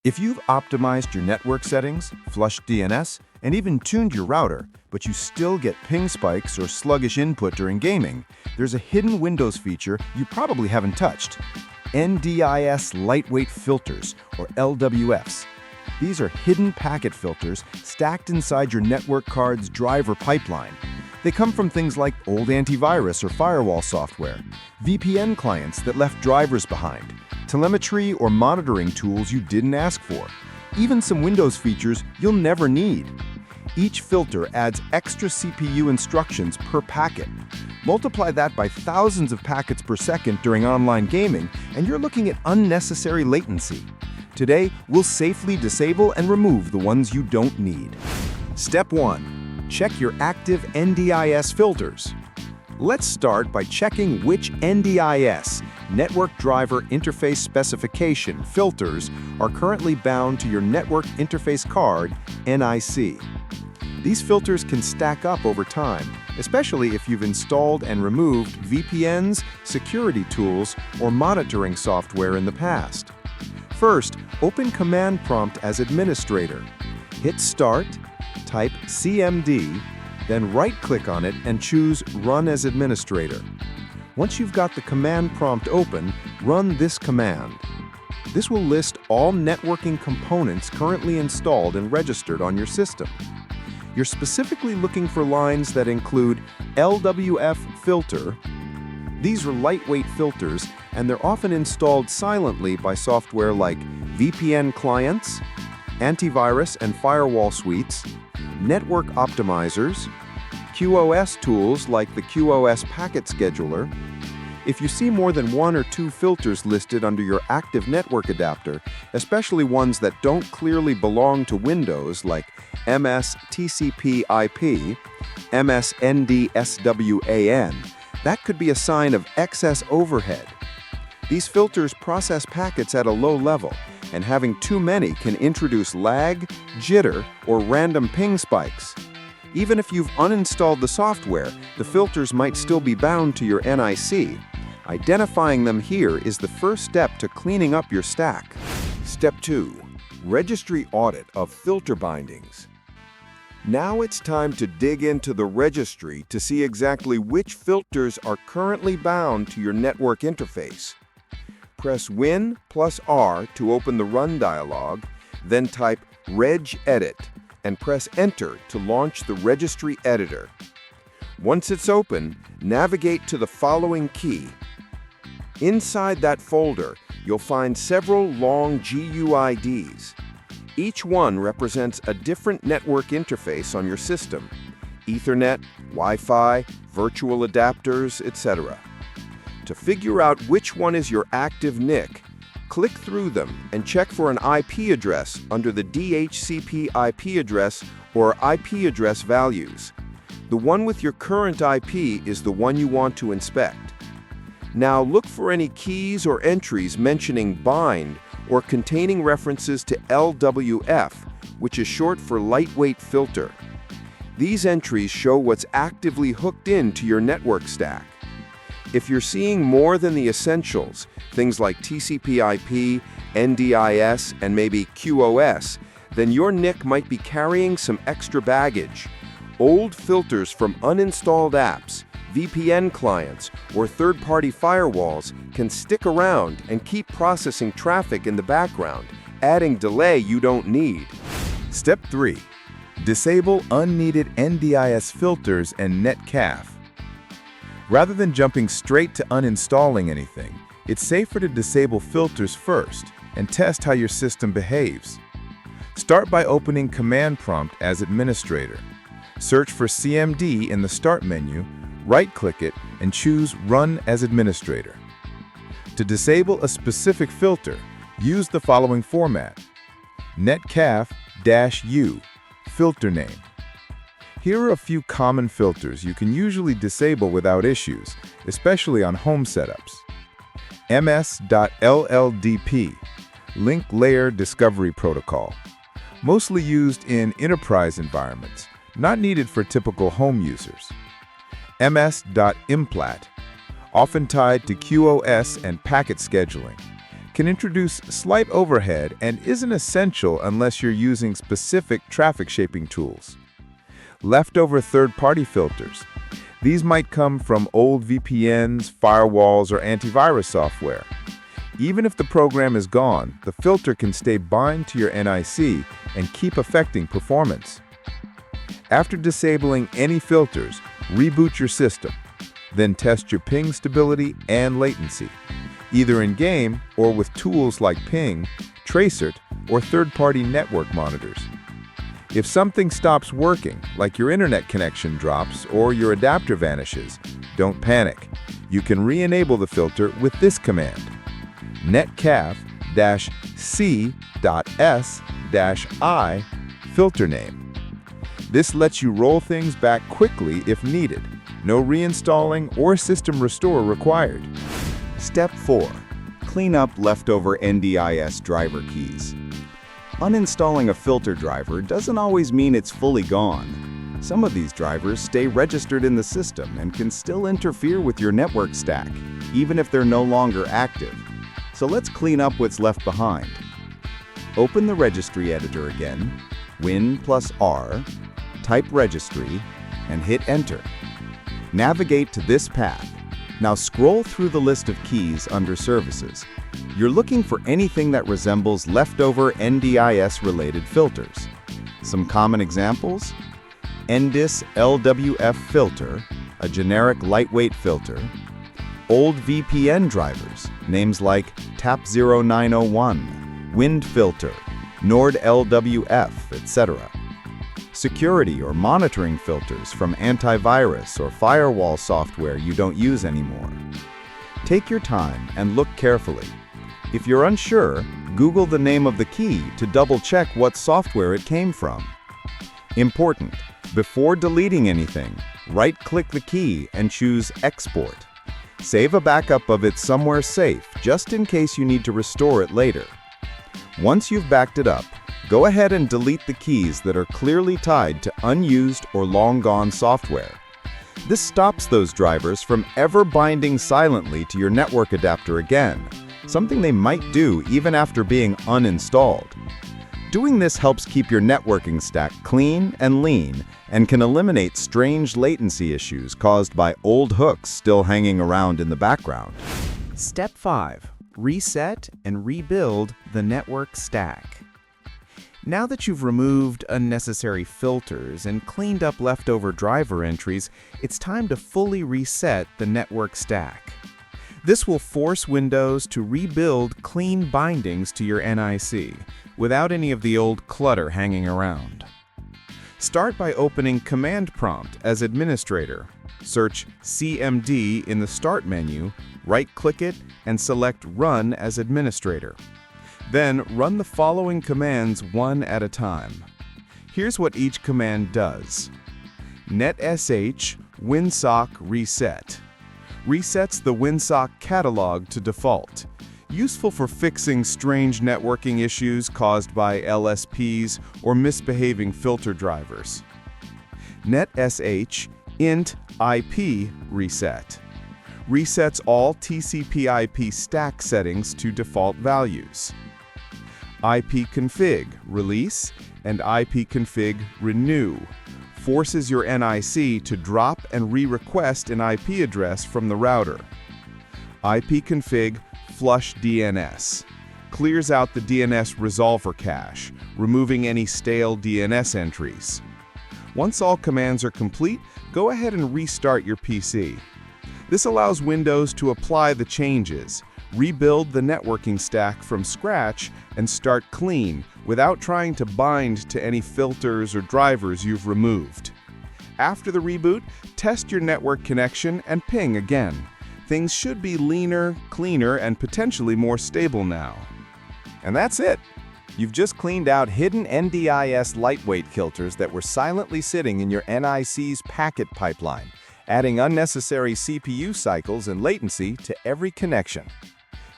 If you've optimized your network settings, flushed DNS, and even tuned your router, but you still get ping spikes or sluggish input during gaming, there's a hidden Windows feature you probably haven't touched. NDIS Lightweight Filters, or LWFs. These are hidden packet filters stacked inside your network card's driver pipeline. They come from things like old antivirus or firewall software, VPN clients that left drivers behind, telemetry or monitoring tools you didn't ask for, even some Windows features you'll never need. Each filter adds extra CPU instructions per packet. Multiply that by thousands of packets per second during online gaming, and you're looking at unnecessary latency. Today, we'll safely disable and remove the ones you don't need. Step 1. Check your active NDIS filters. Let's start by checking which NDIS, Network Driver Interface Specification, filters are currently bound to your Network Interface Card, NIC. These filters can stack up over time, especially if you've installed and removed VPNs, security tools, or monitoring software in the past. First, open Command Prompt as administrator. Hit Start, type CMD, then right-click on it and choose Run as Administrator. Once you've got the command prompt open, run this command. This will list all networking components currently installed and registered on your system. You're specifically looking for lines that include LWF filter. These are lightweight filters, and they're often installed silently by software like VPN clients, antivirus and firewall suites, network optimizers, QoS tools like the QoS packet scheduler. If you see more than one or two filters listed under your active network adapter, especially ones that don't clearly belong to Windows like MS Tcpip, MS NDSWAN, that could be a sign of excess overhead. These filters process packets at a low level, and having too many can introduce lag, jitter, or random ping spikes. Even if you've uninstalled the software, the filters might still be bound to your NIC. Identifying them here is the first step to cleaning up your stack. Step 2. Registry Audit of Filter Bindings. Now it's time to dig into the registry to see exactly which filters are currently bound to your network interface. Press Win+R to open the Run dialog, then type regedit and press Enter to launch the registry editor. Once it's open, navigate to the following key. Inside that folder, you'll find several long GUIDs. Each one represents a different network interface on your system: Ethernet, Wi-Fi, virtual adapters, etc. To figure out which one is your active NIC, click through them and check for an IP address under the DHCP IP address or IP address values. The one with your current IP is the one you want to inspect. Now look for any keys or entries mentioning bind or containing references to LWF, which is short for lightweight filter. These entries show what's actively hooked into your network stack. If you're seeing more than the essentials, things like TCPIP, NDIS, and maybe QoS, then your NIC might be carrying some extra baggage. Old filters from uninstalled apps, VPN clients, or third-party firewalls can stick around and keep processing traffic in the background, adding delay you don't need. Step 3. Disable unneeded NDIS filters and netcfg. Rather than jumping straight to uninstalling anything, it's safer to disable filters first and test how your system behaves. Start by opening Command Prompt as administrator. Search for CMD in the Start menu, right-click it, and choose Run as Administrator. To disable a specific filter, use the following format: netcfg-u, filter name. Here are a few common filters you can usually disable without issues, especially on home setups. ms.lldp, Link Layer Discovery Protocol, mostly used in enterprise environments, not needed for typical home users. ms.implat, often tied to QoS and packet scheduling. can introduce slight overhead and isn't essential unless you're using specific traffic shaping tools. Leftover third-party filters. These might come from old VPNs, firewalls, or antivirus software. Even if the program is gone, the filter can stay bind to your NIC and keep affecting performance. After disabling any filters, reboot your system. Then test your ping stability and latency, either in-game or with tools like Ping, Tracert, or third-party network monitors. If something stops working, like your internet connection drops or your adapter vanishes, don't panic. You can re-enable the filter with this command: netcfg-c.s-i filtername. This lets you roll things back quickly if needed. No reinstalling or system restore required. Step 4. Clean up leftover NDIS driver keys. Uninstalling a filter driver doesn't always mean it's fully gone. Some of these drivers stay registered in the system and can still interfere with your network stack, even if they're no longer active. So let's clean up what's left behind. Open the registry editor again, Win+R, type registry, and hit enter. Navigate to this path. Now scroll through the list of keys under services. You're looking for anything that resembles leftover NDIS-related filters. Some common examples: NDIS LWF filter, a generic lightweight filter; old VPN drivers, names like TAP0901, Wind filter, Nord LWF, etc. Security or monitoring filters from antivirus or firewall software you don't use anymore. Take your time and look carefully. If you're unsure, Google the name of the key to double-check what software it came from. Important: before deleting anything, right-click the key and choose Export. Save a backup of it somewhere safe, just in case you need to restore it later. Once you've backed it up, go ahead and delete the keys that are clearly tied to unused or long-gone software. This stops those drivers from ever binding silently to your network adapter again, something they might do even after being uninstalled. Doing this helps keep your networking stack clean and lean and can eliminate strange latency issues caused by old hooks still hanging around in the background. Step 5. Reset and rebuild the network stack. Now that you've removed unnecessary filters and cleaned up leftover driver entries, it's time to fully reset the network stack. This will force Windows to rebuild clean bindings to your NIC, without any of the old clutter hanging around. Start by opening Command Prompt as administrator. Search CMD in the Start menu, right-click it, and select Run as administrator. Then run the following commands one at a time. Here's what each command does. netsh winsock reset. Resets the winsock catalog to default. Useful for fixing strange networking issues caused by LSPs or misbehaving filter drivers. netsh int IP reset. Resets all TCPIP stack settings to default values. ipconfig release and ipconfig renew forces your NIC to drop and re-request an IP address from the router. ipconfig flush DNS clears out the DNS resolver cache, removing any stale DNS entries. Once all commands are complete, go ahead and restart your PC. This allows Windows to apply the changes, rebuild the networking stack from scratch, and start clean without trying to bind to any filters or drivers you've removed. After the reboot, test your network connection and ping again. Things should be leaner, cleaner, and potentially more stable now. And that's it! You've just cleaned out hidden NDIS lightweight filters that were silently sitting in your NIC's packet pipeline, adding unnecessary CPU cycles and latency to every connection.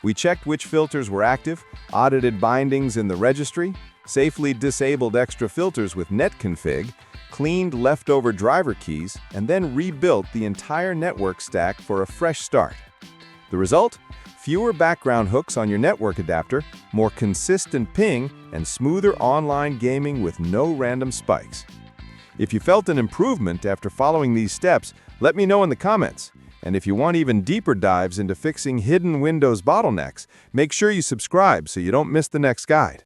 We checked which filters were active, audited bindings in the registry, safely disabled extra filters with netcfg, cleaned leftover driver keys, and then rebuilt the entire network stack for a fresh start. The result? Fewer background hooks on your network adapter, more consistent ping, and smoother online gaming with no random spikes. If you felt an improvement after following these steps, let me know in the comments. And if you want even deeper dives into fixing hidden Windows bottlenecks, make sure you subscribe so you don't miss the next guide.